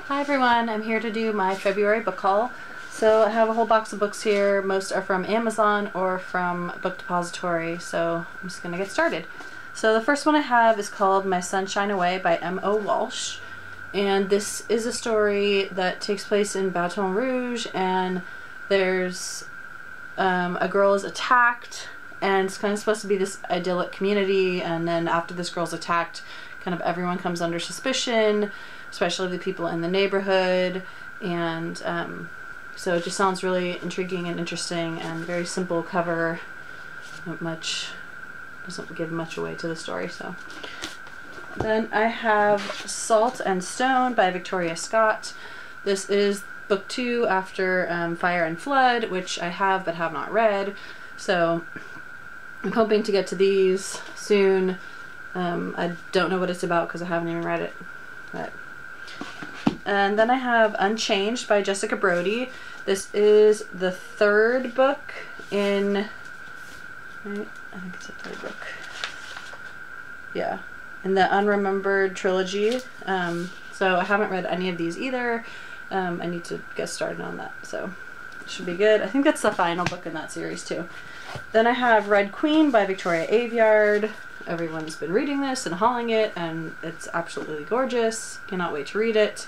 Hi everyone, I'm here to do my February book haul. So I have a whole box of books here. Most are from Amazon or from Book Depository, so I'm just gonna get started. So the first one I have is called My Sunshine Away by M.O. Walsh. And this is a story that takes place in Baton Rouge, and there's a girl is attacked, and it's kind of supposed to be this idyllic community, and then after this girl's attacked, kind of everyone comes under suspicion, especially the people in the neighborhood, and so it just sounds really intriguing and interesting, and very simple cover. Doesn't give much away to the story. So then I have Salt and Stone by Victoria Scott. This is book 2 after Fire and Flood, which I have but have not read, so I'm hoping to get to these soon. I don't know what it's about because I haven't even read it. And then I have Unchanged by Jessica Brody. This is the 3rd book in, right? I think it's the 3rd book. Yeah, in the Unremembered trilogy. So I haven't read any of these either. I need to get started on that, so it should be good. I think that's the final book in that series too. Then I have Red Queen by Victoria Aveyard. Everyone's been reading this and hauling it, and it's absolutely gorgeous. Cannot wait to read it.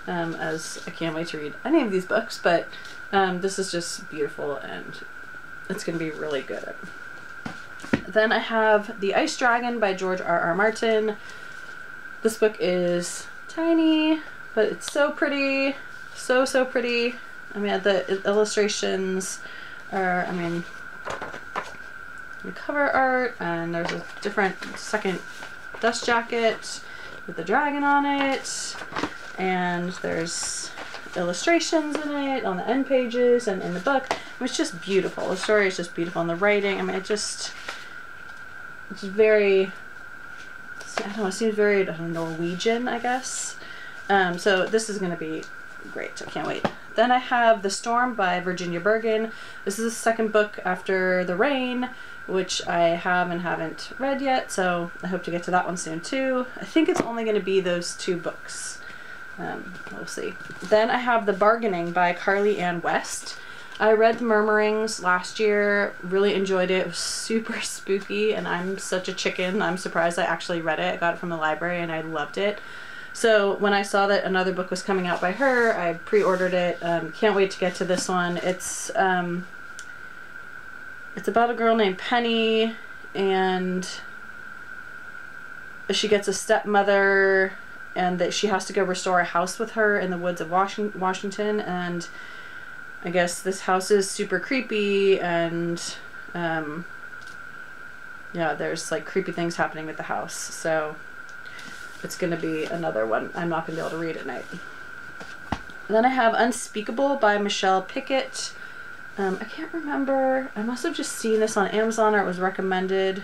As I can't wait to read any of these books, but this is just beautiful and it's going to be really good. Then I have The Ice Dragon by George R.R. Martin. This book is tiny, but it's so pretty. So pretty. I mean, the illustrations are, the cover art, and there's a different second dust jacket with the dragon on it, and there's illustrations in it on the end pages and in the book. It's just beautiful. The story is just beautiful, and the writing, it's very, I don't know, it seems very Norwegian, I guess. So this is going to be great. I can't wait. Then I have The Storm by Virginia Bergen. This is the 2nd book after The Rain, which I have and haven't read yet, so I hope to get to that one soon too. I think it's only going to be those 2 books. We'll see. Then I have The Bargaining by Carly Ann West. I read The Murmurings last year, really enjoyed it. It was super spooky, and I'm such a chicken. I'm surprised I actually read it. I got it from the library and I loved it. So when I saw that another book was coming out by her, I pre-ordered it. Can't wait to get to this one. It's about a girl named Penny, and she gets a stepmother, and that she has to go restore a house with her in the woods of Washington, and I guess this house is super creepy, and yeah, there's like creepy things happening with the house, so it's gonna be another one I'm not gonna be able to read at night. And then I have Unspeakable by Michelle Pickett. I can't remember. I must have just seen this on Amazon, or it was recommended.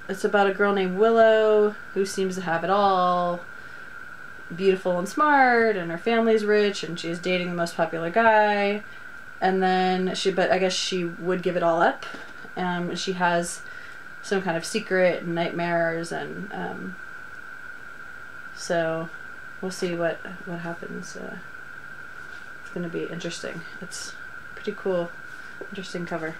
It's about a girl named Willow who seems to have it all. Beautiful and smart, and her family's rich, and she's dating the most popular guy. And then but I guess she would give it all up. She has some kind of secret and nightmares, and so we'll see what happens. It's going to be interesting. It's pretty cool, interesting cover.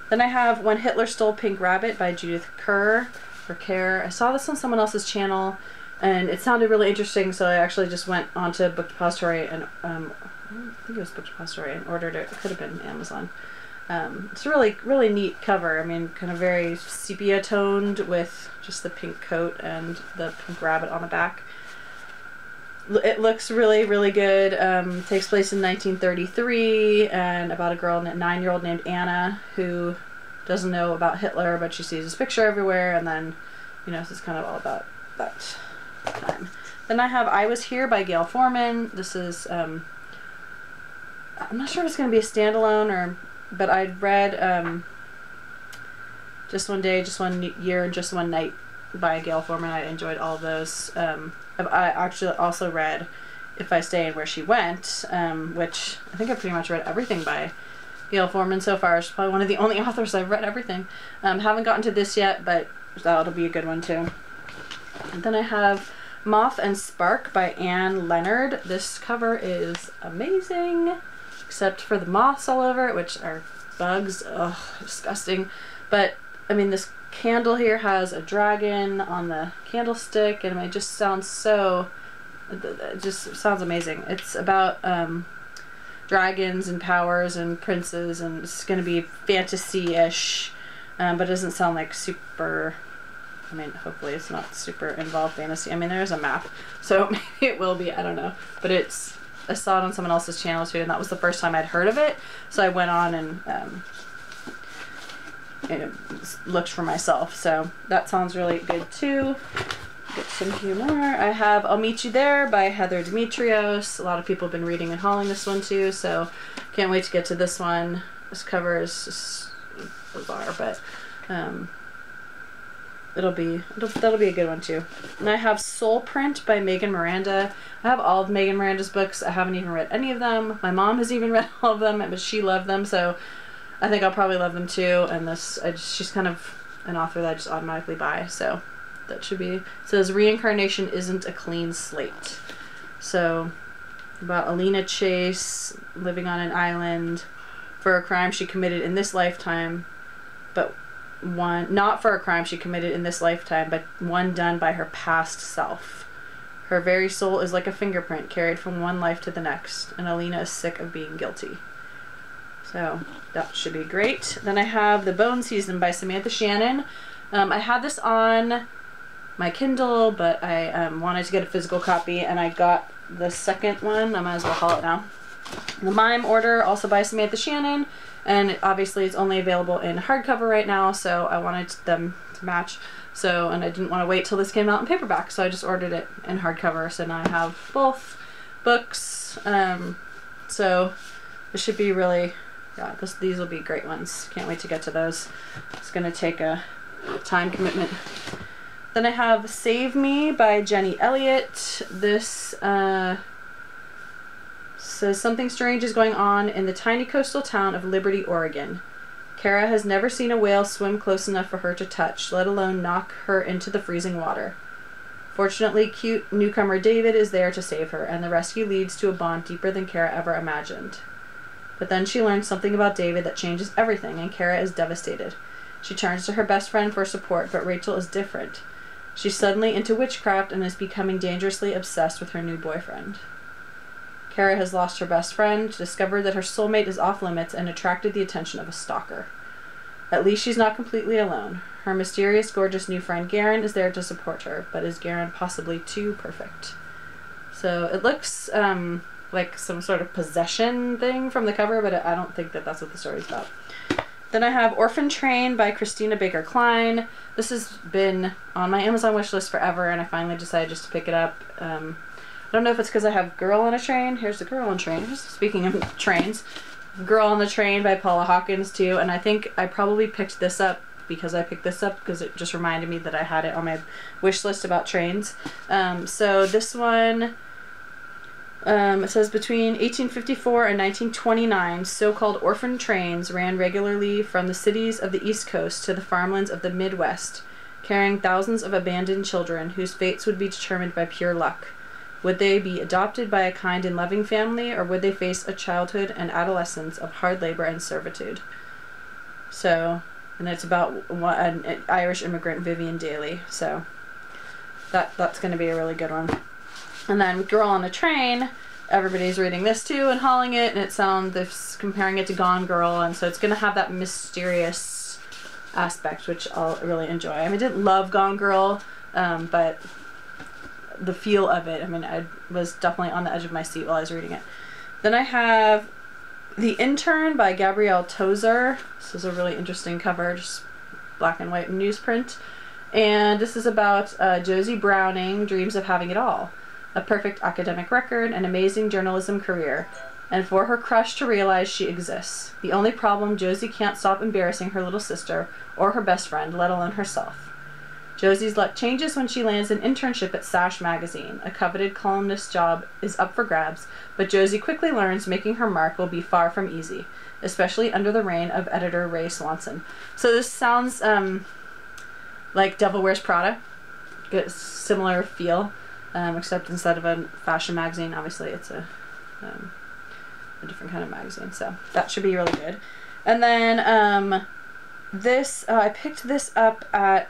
Then I have When Hitler Stole Pink Rabbit by Judith Kerr. I saw this on someone else's channel, and it sounded really interesting, so I actually just went onto Book Depository and I think it was Book Depository, and ordered it. It could have been Amazon. It's a really neat cover. Kind of very sepia toned with just the pink coat and the pink rabbit on the back. It looks really good. Takes place in 1933, and about a girl, 9-year-old named Anna, who doesn't know about Hitler, but she sees his picture everywhere, and then, this is kind of all about that time. Then I have I Was Here by Gail Forman. This is, I'm not sure if it's going to be a standalone, but I'd read Just One Day, Just One Year, and Just One Night by Gail Forman. I enjoyed all of those. I actually also read If I Stay and Where She Went, which I think I pretty much read everything by Gail Forman so far. She's probably one of the only authors I've read everything. Haven't gotten to this yet, but that'll be a good one too. And then I have Moth and Spark by Anne Leonard. This cover is amazing, except for the moths all over it, which are bugs. Ugh, disgusting. But I mean, this candle here has a dragon on the candlestick, and it just sounds so, it just sounds amazing. It's about dragons and powers and princes, and it's going to be fantasy-ish, but it doesn't sound like super, I mean, hopefully it's not super involved fantasy. I mean, there's a map, so maybe it will be, I don't know. But it's, I saw it on someone else's channel too, and that was the first time I'd heard of it, so I went on and looked for myself. So that sounds really good too. Get some few more. I have I'll Meet You There by Heather Demetrios. A lot of people have been reading and hauling this one too, so can't wait to get to this one. This cover is just bizarre, but that'll be a good one too. And I have Soul Print by Megan Miranda. I have all of Megan Miranda's books. I haven't even read any of them. My mom has even read all of them, but she loved them, so I think I'll probably love them too. And this, she's kind of an author that I just automatically buy, so that should be. It says reincarnation isn't a clean slate. So about Alina Chase living on an island for a crime she committed in this lifetime, but one not for a crime she committed in this lifetime, but one done by her past self. Her very soul is like a fingerprint carried from one life to the next, and Alina is sick of being guilty. So that should be great. Then I have The Bone Season by Samantha Shannon. I had this on my Kindle, but I wanted to get a physical copy, and I got the second one. I might as well haul it now. The Mime Order, also by Samantha Shannon, and obviously it's only available in hardcover right now, so I wanted them to match. So, and I didn't want to wait till this came out in paperback, so I just ordered it in hardcover. So now I have both books. So this should be really, yeah, these will be great ones. Can't wait to get to those. It's going to take a time commitment. Then I have Save Me by Jenny Elliott. This says something strange is going on in the tiny coastal town of Liberty, Oregon. Kara has never seen a whale swim close enough for her to touch, let alone knock her into the freezing water. Fortunately, cute newcomer David is there to save her, and the rescue leads to a bond deeper than Kara ever imagined. But then she learns something about David that changes everything, and Kara is devastated. She turns to her best friend for support, but Rachel is different. She's suddenly into witchcraft and is becoming dangerously obsessed with her new boyfriend. Kara has lost her best friend, discovered that her soulmate is off limits, and attracted the attention of a stalker. At least she's not completely alone. Her mysterious, gorgeous new friend Garen is there to support her, but is Garen possibly too perfect? So it looks like some sort of possession thing from the cover, but I don't think that that's what the story's about. Then I have Orphan Train by Christina Baker Klein. This has been on my Amazon wishlist forever, and I finally decided just to pick it up. I don't know if it's because I have Girl on a Train. Here's the Girl on Train. Speaking of trains, Girl on the Train by Paula Hawkins too, and I think I probably picked this up because it just reminded me that I had it on my wish list about trains. So this one, it says between 1854 and 1929, so-called orphan trains ran regularly from the cities of the East Coast to the farmlands of the Midwest, carrying thousands of abandoned children whose fates would be determined by pure luck. Would they be adopted by a kind and loving family, or would they face a childhood and adolescence of hard labor and servitude? So, and it's about an Irish immigrant, Vivian Daly. So that's going to be a really good one. And then Girl on a Train, everybody's reading this too and hauling it, and it sounds, they're comparing it to Gone Girl, and so it's going to have that mysterious aspect, which I'll really enjoy. I mean, I didn't love Gone Girl, but the feel of it, I mean, I was definitely on the edge of my seat while I was reading it. Then I have The Intern by Gabrielle Tozer. This is a really interesting cover, just black and white newsprint. And this is about Josie Browning dreams of having it all. A perfect academic record, an amazing journalism career, and for her crush to realize she exists. The only problem, Josie can't stop embarrassing her little sister or her best friend, let alone herself. Josie's luck changes when she lands an internship at Sash magazine. A coveted columnist job is up for grabs, but Josie quickly learns making her mark will be far from easy. especially under the reign of editor Ray Swanson. So this sounds like Devil Wears Prada. Get similar feel, except instead of a fashion magazine, obviously it's a different kind of magazine. So that should be really good. And then this, I picked this up at,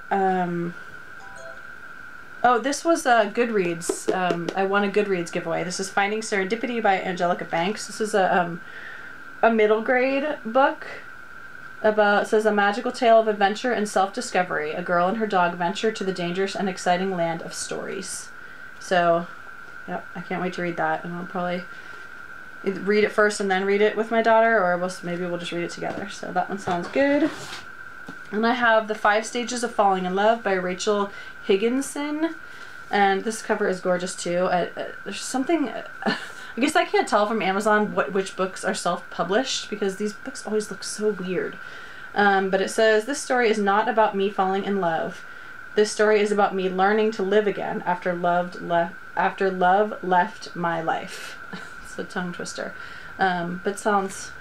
oh, this was Goodreads. I won a Goodreads giveaway. This is Finding Serendipity by Angelica Banks. This is a middle grade book about, it says, a magical tale of adventure and self-discovery. A girl and her dog venture to the dangerous and exciting land of stories. So, yep, I can't wait to read that. And I'll probably read it first and then read it with my daughter, or maybe we'll just read it together. So that one sounds good. And I have The 5 Stages of Falling in Love by Rachel Higginson. And this cover is gorgeous too. There's something, I guess I can't tell from Amazon which books are self-published because these books always look so weird. But it says, this story is not about me falling in love. This story is about me learning to live again after love left my life. It's a tongue twister. But sounds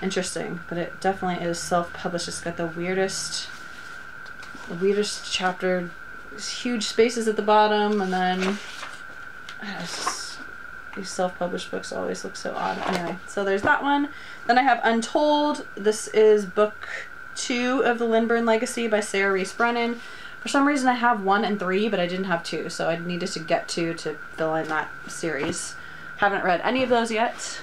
interesting. But it definitely is self-published. It's got the weirdest chapter, huge spaces at the bottom, and then these self-published books always look so odd. Anyway, so there's that one. Then I have Untold. This is book 2 of the Lindburn Legacy by Sarah Reese Brennan. For some reason I have 1 and 3, but I didn't have 2, so I needed to get 2 to fill in that series. Haven't read any of those yet.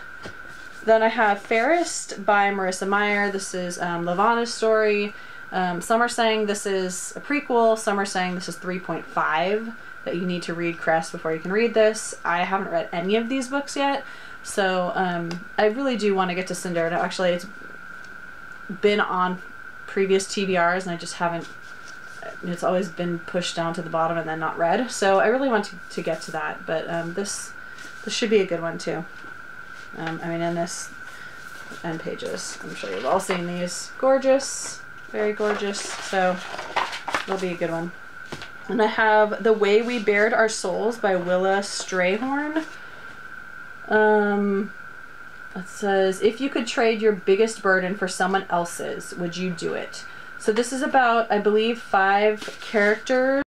Then I have Fairest by Marissa Meyer. This is Levana's story. Some are saying this is a prequel, some are saying this is 3.5, that you need to read Crest before you can read this. I haven't read any of these books yet, so I really do want to get to Cinder. Actually, it's been on previous TBRs and I just haven't, it's always been pushed down to the bottom and then not read, so I really want to get to that, but this should be a good one too. I mean, in this end pages, I'm sure you've all seen these. Gorgeous. Very gorgeous, so it'll be a good one. And I have The Way We Bared Our Souls by Willa Strayhorn. It says, if you could trade your biggest burden for someone else's, would you do it? So this is about, I believe, 5 characters